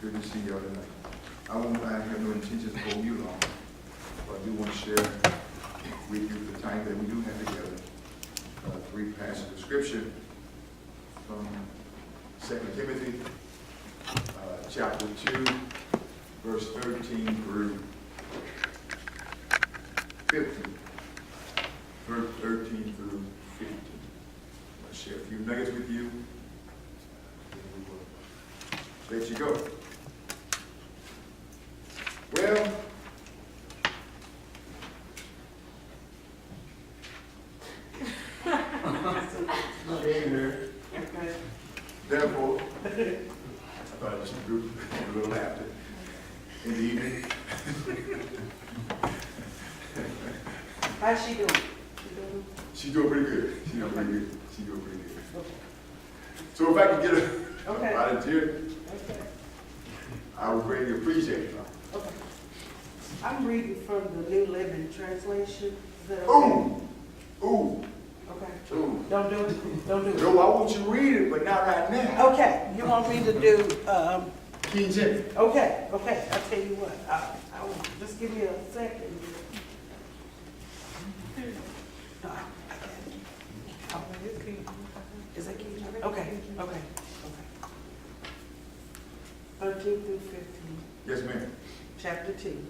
Good to see y'all tonight. I have no intention of holding you long, but I do want to share with you the time that we do have together. Three passages of scripture from 2 Timothy, chapter 2, verse 13 through 15. Verse 13 through 15. I'll share a few nuggets with you, then we will let you go. Well, therefore, I thought it was a little laughter in the evening. How's she doing? She's doing pretty good. She's doing pretty good. She's doing pretty good. So if I could get a volunteer, I would greatly appreciate it. Okay. I'm reading from the New Living Translation. Is that okay? Ooh. Okay. Ooh. Don't do it. Don't do it. No, I want you to read it, but not right now. Okay. You want me to do, King James. okay. I'll tell you what. I will, just give me a second. Is that King James? Okay. 13 through 15. Yes, ma'am. Chapter 2.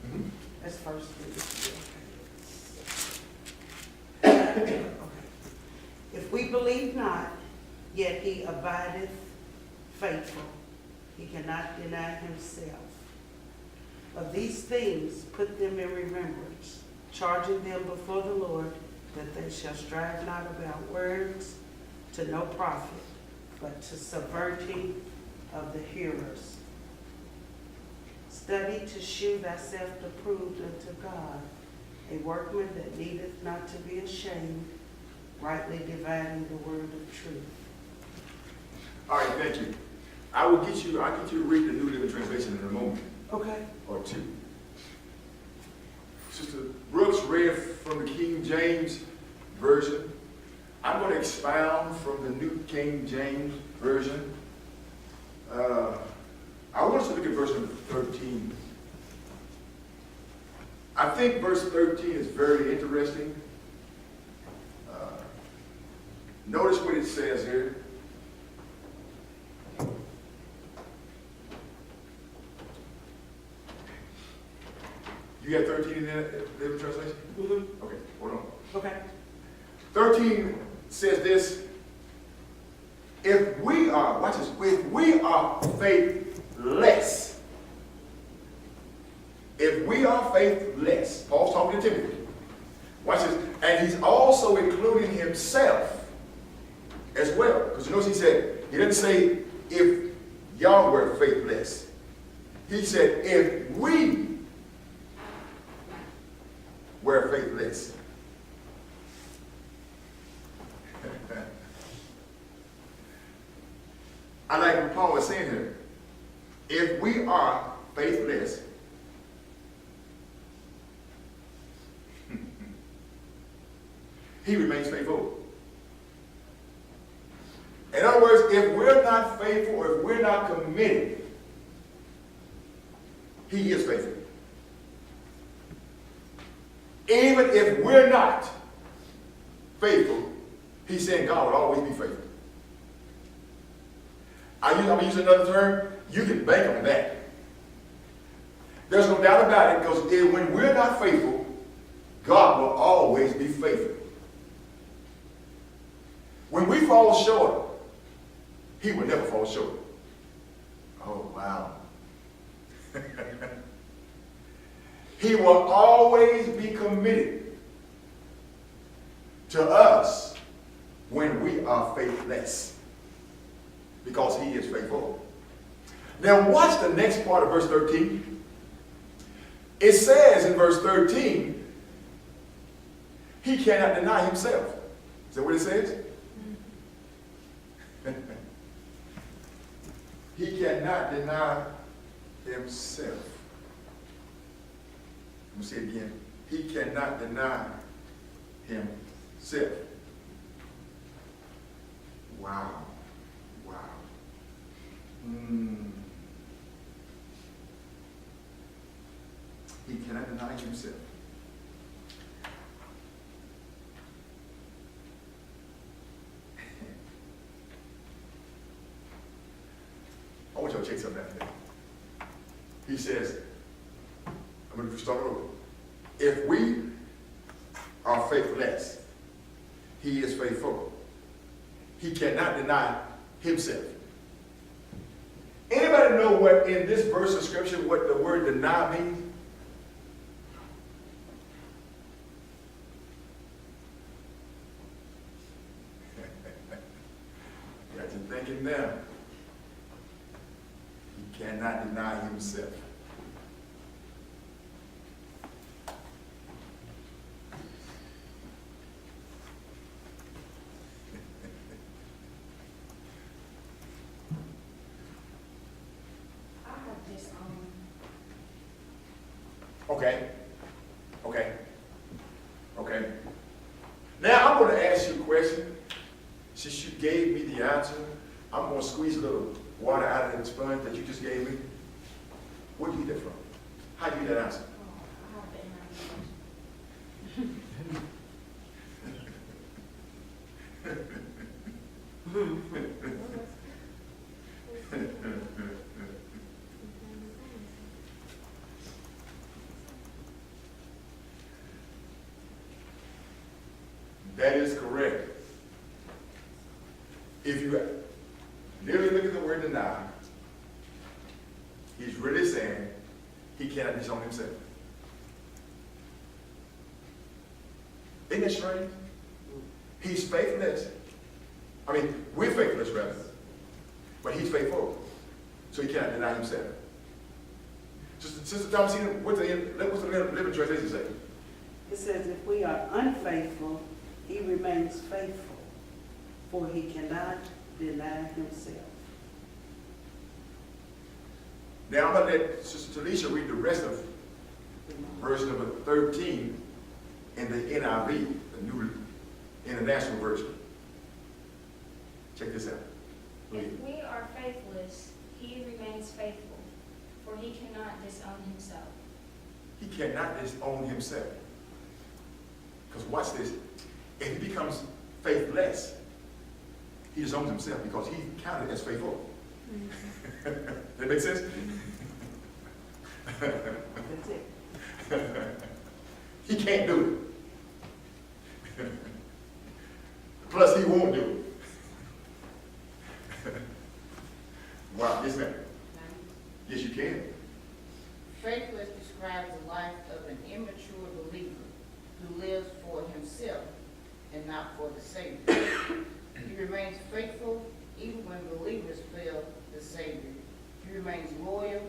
Mm-hmm. That's first reading. Okay. If we believe not, yet he abideth faithful. He cannot deny himself. Of these things put them in remembrance, charging them before the Lord that they shall strive not about words to no profit, but to subverting of the hearers. Study to shew thyself approved unto God, a workman that needeth not to be ashamed, rightly dividing the word of truth. All right, thank you. I'll get you to read the New Living Translation in a moment. Okay. Or two. Sister Brooks read from the King James Version. I'm going to expound from the New King James Version. I want us to look at verse number 13. I think verse 13 is very interesting. Notice what it says here. You got 13 in the Living Translation? Mm-hmm. Okay, hold on. Okay. 13 says this. If we are, watch this, if we are faithless, Paul's talking to Timothy. Watch this. And he's also including himself as well. Because you notice he said, he didn't say if y'all were faithless. He said if we were faithless. I like what Paul was saying here. If we are faithless, he remains faithful. In other words, if we're not faithful or if we're not committed, he is faithful. Even if we're not faithful, he's saying God will always be faithful. I'm going to use another term. You can bank on that. There's no doubt about it, because when we're not faithful, God will always be faithful. When we fall short, he will never fall short. Oh, wow. He will always be committed to us when we are faithless, because he is faithful. Now watch the next part of verse 13. It says in verse 13, he cannot deny himself. Is that what it says? He cannot deny himself. Let me say it again. He cannot deny himself. Wow. deny himself. I want y'all to check something out today. He says, I'm going to start over. If we are faithless, he is faithful. He cannot deny himself. Anybody know what in this verse of scripture, what the word deny means? Got you thinking now. He cannot deny himself. Okay. Okay. Okay. Now I'm going to ask you a question. Since you gave me the answer, I'm going to squeeze a little water out of the sponge that you just gave me. Where do you get that from? How do you get that answer? That is correct. If you literally look at the word deny, he's really saying he cannot disown himself. Isn't that strange? He's faithless. I mean, we're faithless rather. But he's faithful. So he cannot deny himself. Sister Thomasina, what's the Living Translation say? It says, if we are unfaithful, he remains faithful, for he cannot deny himself. Now I'm going to let Sister Talisha read the rest of verse number 13 in the NIV, the New International Version. Check this out. If we are faithless, he remains faithful, for he cannot disown himself. He cannot disown himself. Because watch this. If he becomes faithless, he disowns himself because he's counted as faithful. Mm-hmm. That make sense? That's it. He can't do it. Plus, he won't do it. Wow, yes, ma'am. Yes, you can. Faithless describes the life of an immature believer who lives for himself and not for the Savior. He remains faithful even when believers fail the Savior. He remains loyal.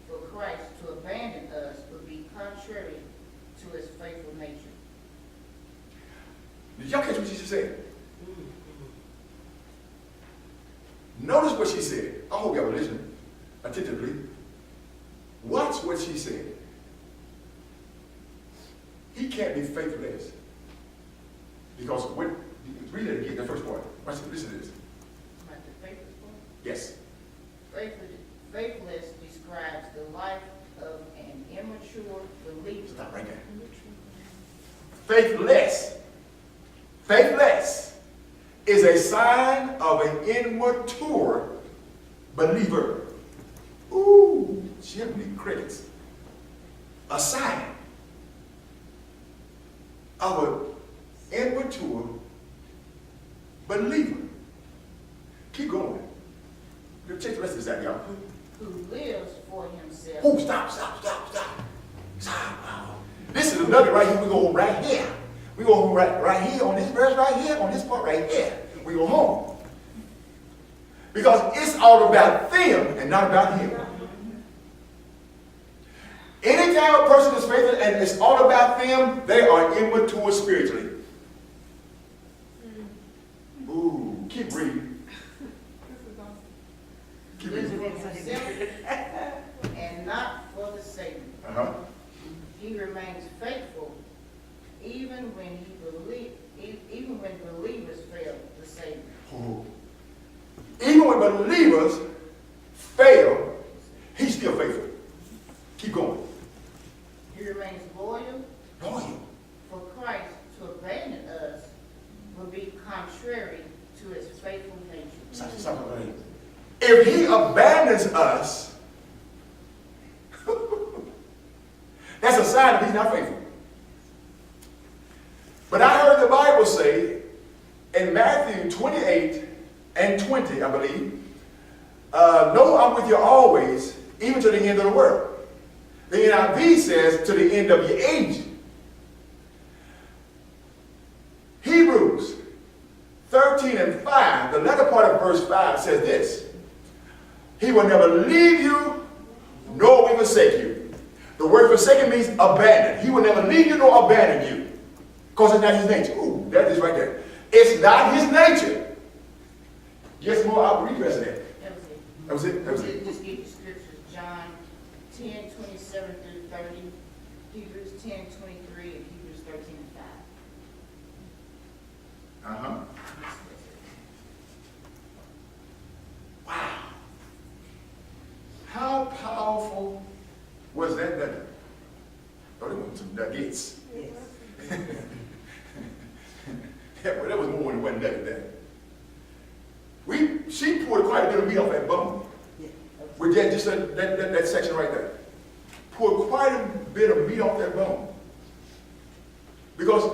For Christ to abandon us would be contrary to his faithful nature. Did y'all catch what she just said? Notice what she said. I hope y'all were listening attentively. Watch what she said. He can't be faithless. Because what, read it again, the first part. Listen to this. Like the faithless one? Yes. Faithless describes the life of an immature believer. Stop right there. Faithless. Faithless is a sign of an immature believer. Ooh, Jiminy Crickets. A sign of an immature believer. Keep going. Check the rest of this out, y'all. Who lives for himself. Oh, stop. Oh. This is a nugget right here. We go right here. We go right here on this verse right here, on this part right here. We go home. Because it's all about them and not about him. Anytime a person is faithful and it's all about them, they are immature spiritually. Ooh, keep reading. Keep reading. And not for the Savior. Uh-huh. He remains faithful even when believers fail the Savior. Ooh. Even when believers fail, he's still faithful. Keep going. He remains if he abandons us, that's a sign that he's not faithful. But I heard the Bible say in Matthew 28 and 20, I believe, no, I'm with you always, even to the end of the world. The NIV says to the end of your age. Hebrews 13 and 5, the latter part of verse 5 says this: he will never leave you, nor will he forsake you. The word forsaken means abandon. He will never leave you nor abandon you, because it's not his nature. Ooh, that is right there. It's not his nature. Yes, more, I'll read the rest of that. That was it. That was it. Just give you scriptures. John 10, 27 through 30, Hebrews 10, 23, and Hebrews 13 and 5. Uh-huh. Wow. How powerful was that nugget? Oh, they want some nuggets. Yes. Yeah, well, that was more than one nugget there. She poured quite a bit of meat off that bone. Yeah. With that, just that section right there. Poured quite a bit of meat off that bone. Because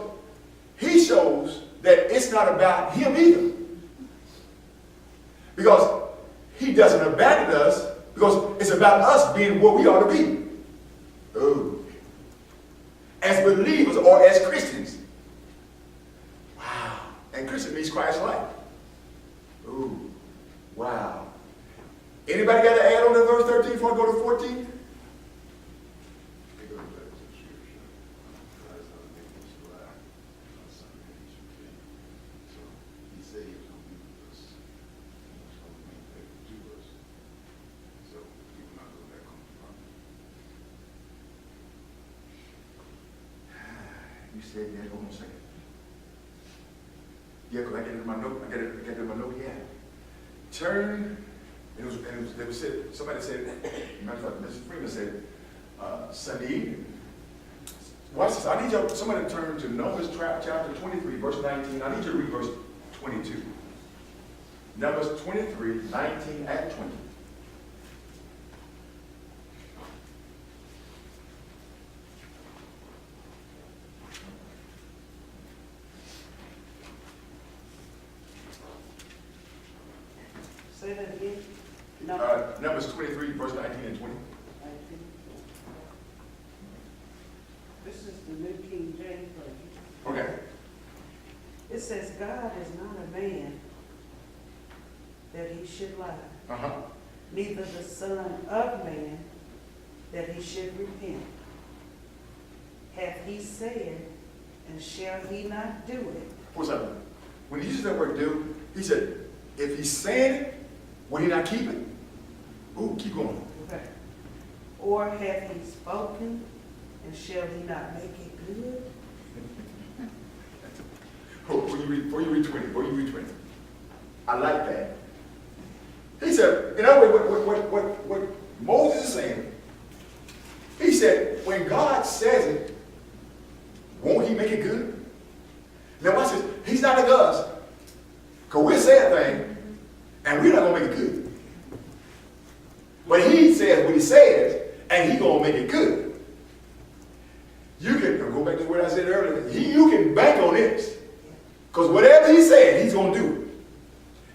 he shows that it's not about him either. Because he doesn't abandon us, because it's about us being what we ought to be. Oh. As believers or as Christians. Wow. And Christian means Christ-like. Ooh. Wow. Anybody got to add on to verse 13 before I go to 14? You said that, hold on a second. Yeah, because I got it in my note. I got it in my note, yeah. Turn, they were said, somebody said, matter of fact, Mr. Freeman said, Sunday evening. Watch this. I need you, somebody to turn to Numbers chapter 23, verse 19. I need you to read verse 22. Numbers 23, 19 and 20. Say that again. No. Numbers 23, verse 19 and 20. This is the New King James Version. Okay. It says, God is not a man that he should lie, Uh-huh. neither the Son of Man that he should repent. Hath he said, and shall he not do it? What's up? When he uses that word do, he said, if he's saying it, will he not keep it? Ooh, keep going. Okay. Or hath he spoken, and shall he not make it good? Oh, before you read 20. I like that. He said, in other words, what Moses is saying, he said, when God says it, won't he make it good? Now watch this. He's not like us. Because we'll say a thing, and we're not going to make it good. But he says what he says, and he's going to make it good. You can, go back to what I said earlier, you can bank on this. Because whatever he said, he's going to do it.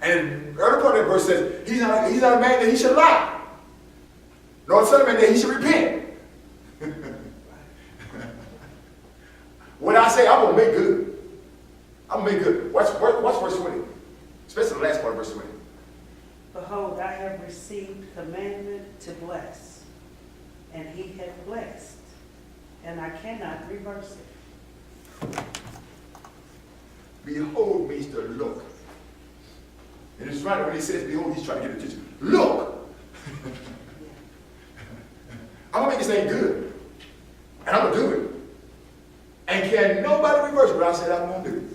And the earlier part of that verse says, he's not a man that he should lie, nor a son of man that he should repent. What I say, I'm going to make good. I'm going to make good. Watch verse 20. Especially the last part of verse 20. Behold, I have received commandment to bless, and he hath blessed, and I cannot reverse it. Behold means to look. And it's right when he says behold, he's trying to get attention. Look! I'm going to make this thing good. And I'm going to do it. And can nobody reverse what I said I'm going to do?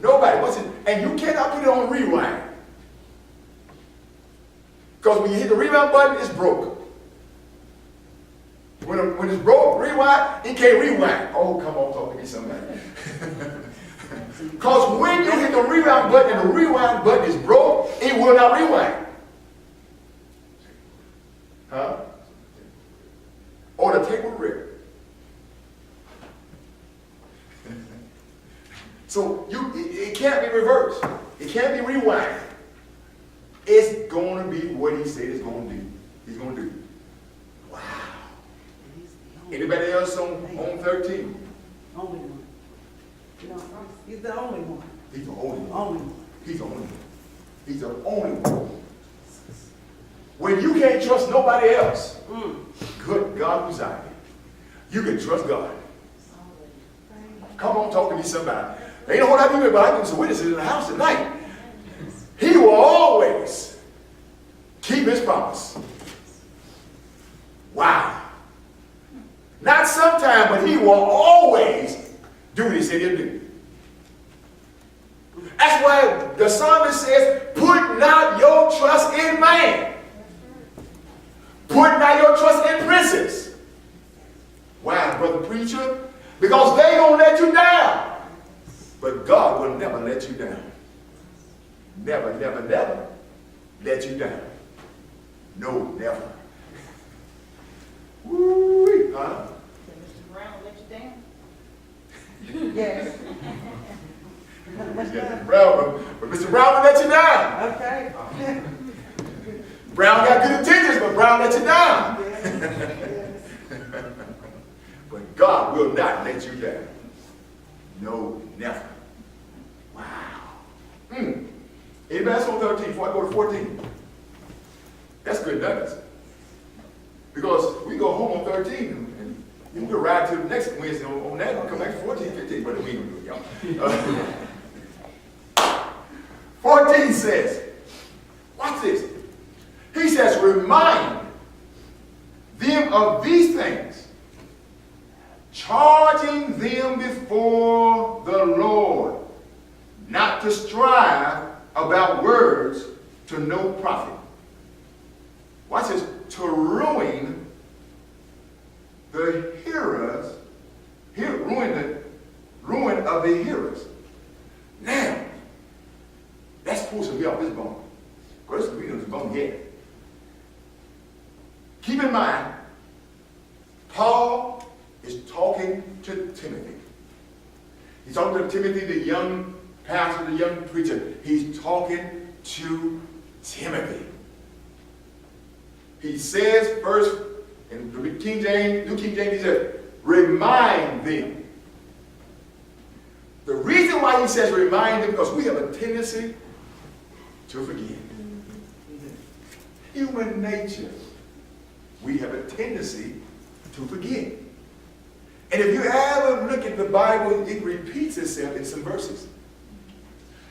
Nobody. What's it? And you cannot put it on rewind. Because when you hit the rewind button, it's broke. When it's broke, rewind, it can't rewind. Oh, come on, talk to me somebody. Because when you hit the rewind button and the rewind button is broke, it will not rewind. Huh? Or the tape will rip. So it can't be reversed. It can't be rewind. It's going to be what he said it's going to do. He's going to do. Wow. Anybody else on 13? Only one. No, he's the only one. He's the only one. Only one. He's the only one. He's the only one. When you can't trust nobody else, good God Messiah, you can trust God. Come on, talk to me somebody. Ain't no whole lot of people, but I give some witnesses in the house tonight. He will always keep his promise. Wow. Not sometime, but he will always do what he said he'll do. That's why the psalmist says, put not your trust in man. Put not your trust in princes. Why, brother preacher? Because they gonna let you down. But God will never let you down. Never, never, never let you down. No, never. Woo-wee, huh? Did Mr. Brown let you down? Yes. Mr. Brown, but Mr. Brown will let you down. Okay. Brown got good intentions, but Brown let you down. Yes. But God will not let you down. No, never. Wow. Anybody else on 13 before I go to 14? That's good nuggets. Because we go home on 13 and we can ride to the next Wednesday on that and come back to 14, 15, but we ain't gonna do it, y'all. 14 says, watch this. He says, remind them of these things, charging them before the Lord, not to strive about words to no profit. Watch this, to ruin the hearers, ruin of the hearers. Now, that's supposed to be off this bone. Because this is bone yet. Keep in mind, Paul is talking to Timothy. He's talking to Timothy, the young pastor, the young preacher. He's talking to Timothy. He says first, in the New King James, he says, remind them. The reason why he says remind them, because we have a tendency to forget. Human nature. We have a tendency to forget. And if you ever look at the Bible, it repeats itself in some verses.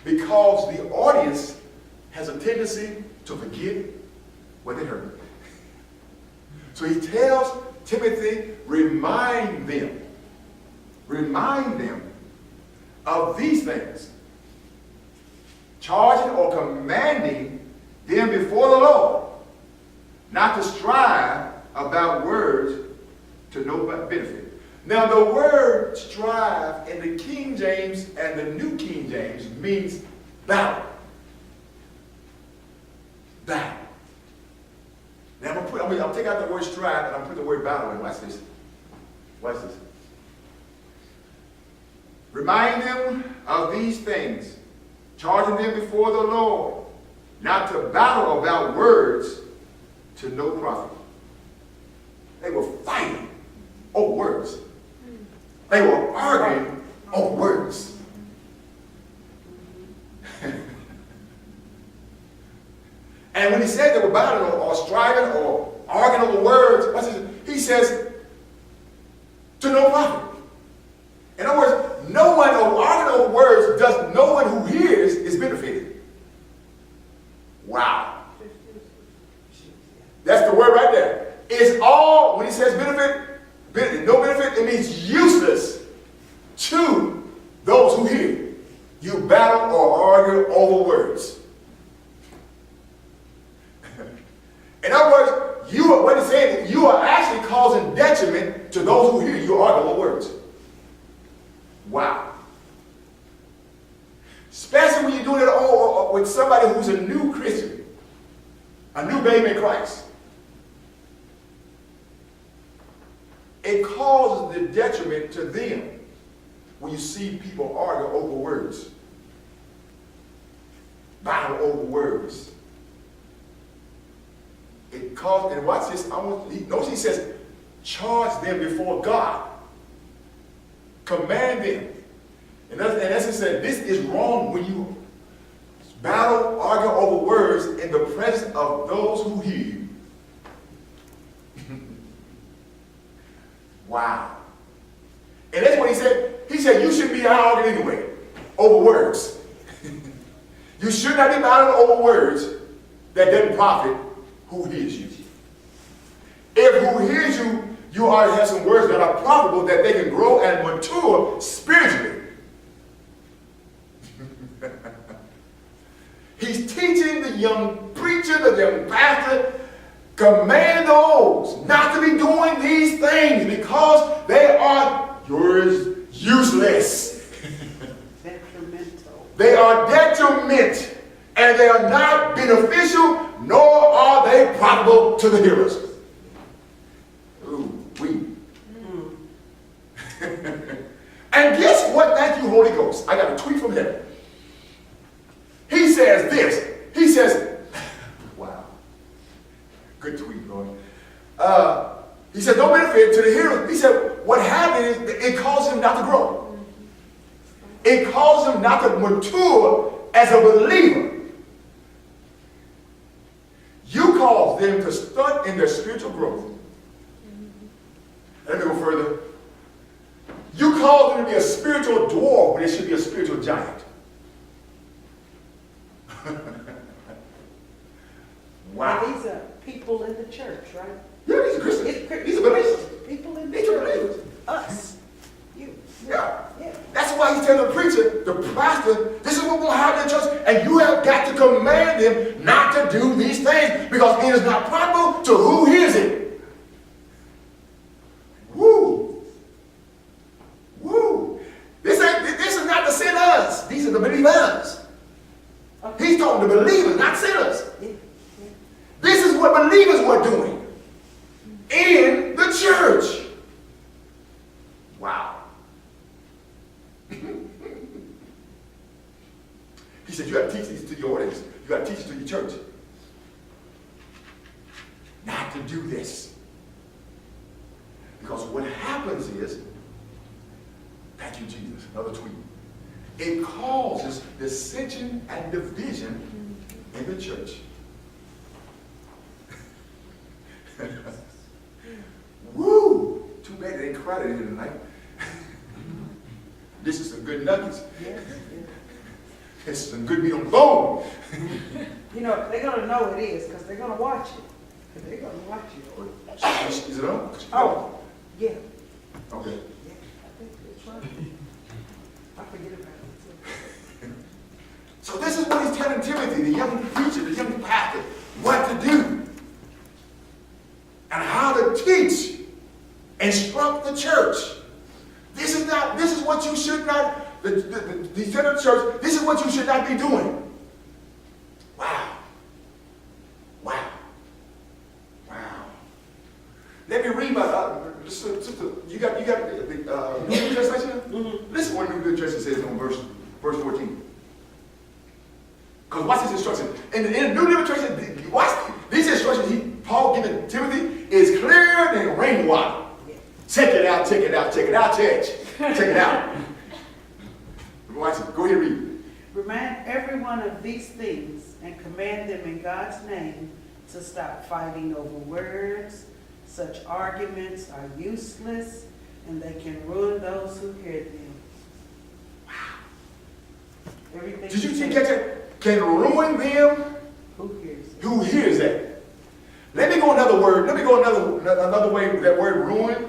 Because the audience has a tendency to forget what they heard. So he tells Timothy, remind them of these things, charging or commanding them before the Lord, not to strive about words to no benefit. Now the word strive in the King James and the New King James means battle. Battle. Now I'm take out the word strive and I'm put the word battle in. Watch this. Watch this. Remind them of these things, charging them before the Lord, not to battle about words to no profit. They were fighting over words. They were arguing over words. And when he said they were battling or striving or arguing over words, what's his, he says, to no profit. In other words, no one arguing over words does no one who hears is benefited. Wow. That's the word right there. It's all, when he says benefit, no benefit, it means useless to those who hear. You battle or argue over words. In other words, what he's saying, you are actually causing detriment to those who hear you argue over words. Wow. a new baby in Christ, it causes the detriment to them when you see people argue over words, battle over words. It causes, and watch this, notice he says, charge them before God. Command them. And as he said, this is wrong when you battle, argue over words in the presence of those who hear you. Wow. And that's what he said. He said, you shouldn't be arguing anyway over words. You should not be battling over words that doesn't profit who hears you. If who hears you, you already have some words that are profitable, that they can grow and mature spiritually. He's teaching the young preacher, the young pastor, command those not to be doing these things because they are useless. Detrimental. They are detriment, and they are not beneficial, nor are they profitable to the hearers. Ooh, we. And guess what? Thank you, Holy Ghost. I got a tweet from heaven. He says this. He says, wow. Good tweet, Lord. He said, no benefit to the hearer. He said, what happened is it caused him not to grow. It caused him not to mature as a believer. You cause them to stunt in their spiritual growth. Let me go further. You cause them to be a spiritual dwarf when they should be a spiritual giant. Wow. And these are people in the church, right? Yeah, these are Christians. These are believers. People in the These are church. believers. Us. You. Yeah. Yeah. That's why he's telling the preacher, the pastor, this is what will happen in church, and you have got to command them not to do these things because it is not profitable to who hears it. Woo! Woo! This is not the sinners. These are the believers. He's talking to believers, not sinners. Yeah. This is what believers were doing in the church. Wow. He said, you got to teach these to your audience. You got to teach it to your church. Not to do this. Because what happens is, thank you, Jesus, another tweet. It causes dissension and division in the church. Woo! Too bad they ain't crowded in here tonight. This is some good nuggets. Yeah. This is some good meat on the bone. You know, they're going to know it is because they're going to watch it. Because they're going to watch it. Is it on? Oh, yeah. Okay. Yeah, I think it's right. I forget about it too. So this is what he's telling Timothy, the young preacher, the young pastor, what to do. And how to teach, instruct the church. This is what you should not, the head of the church, this is what you should not be doing. Wow. Wow. Wow. Let me read my, you got the New Living Translation? Mm-hmm. Listen what New Living Translation says on verse 14. Because watch this instruction. In the New Living Translation, watch these instructions Paul giving Timothy is clearer than rainwater. Check it out, check it out, check it out, church. Check it out. Watch it. Go ahead and read. Remind everyone of these things and command them in God's name to stop fighting over words. Such arguments are useless and they can ruin those who hear them. Wow. Everything. Did you catch it? Can ruin them. Who hears it? Who hears that? Let me go another word. Let me go another way with that word ruin.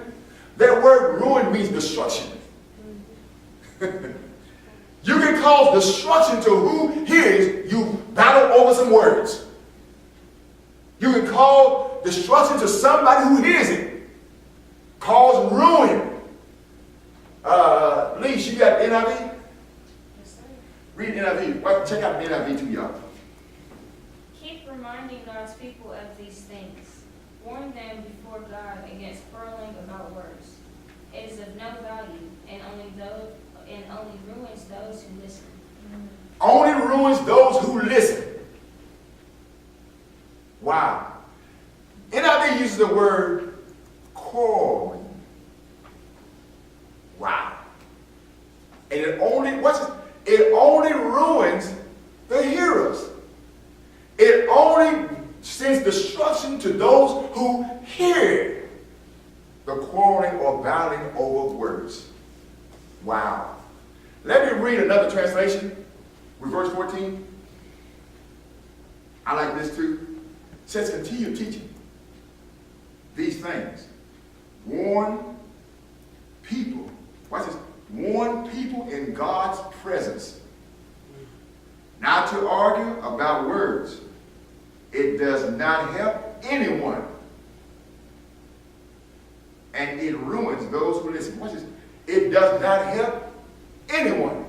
That word ruin means destruction. You can cause destruction to who hears you battle over some words. You can cause destruction to somebody who hears it. Cause ruin. Leash, you got NIV? Yes, sir. Read NIV. Check out the NIV too, y'all. Keep reminding God's people of these things. Warn them before God against quarreling about words. It is of no value and only ruins those who listen. Only ruins those who listen. Wow. NIV uses the word quarreling. Wow. And it only ruins the hearers. It only sends destruction to those who hear the quarreling or battling over words. Wow. Let me read another translation with verse 14. I like this too. It says, continue teaching these things. Warn people. Watch this. Warn people in God's presence not to argue about words. It does not help anyone. And it ruins those who listen. Watch this. It does not help anyone.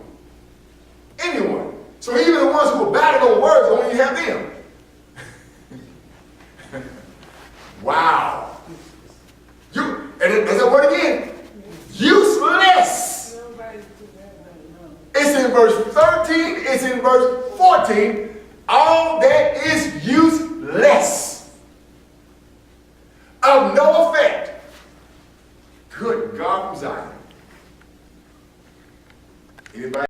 Anyone. So even the ones who are bad at those words, only help them. Wow. And there's a word again. Useless. It's in verse 13. It's in verse 14. All that is useless. Of no effect. Good God from Zion. Anybody?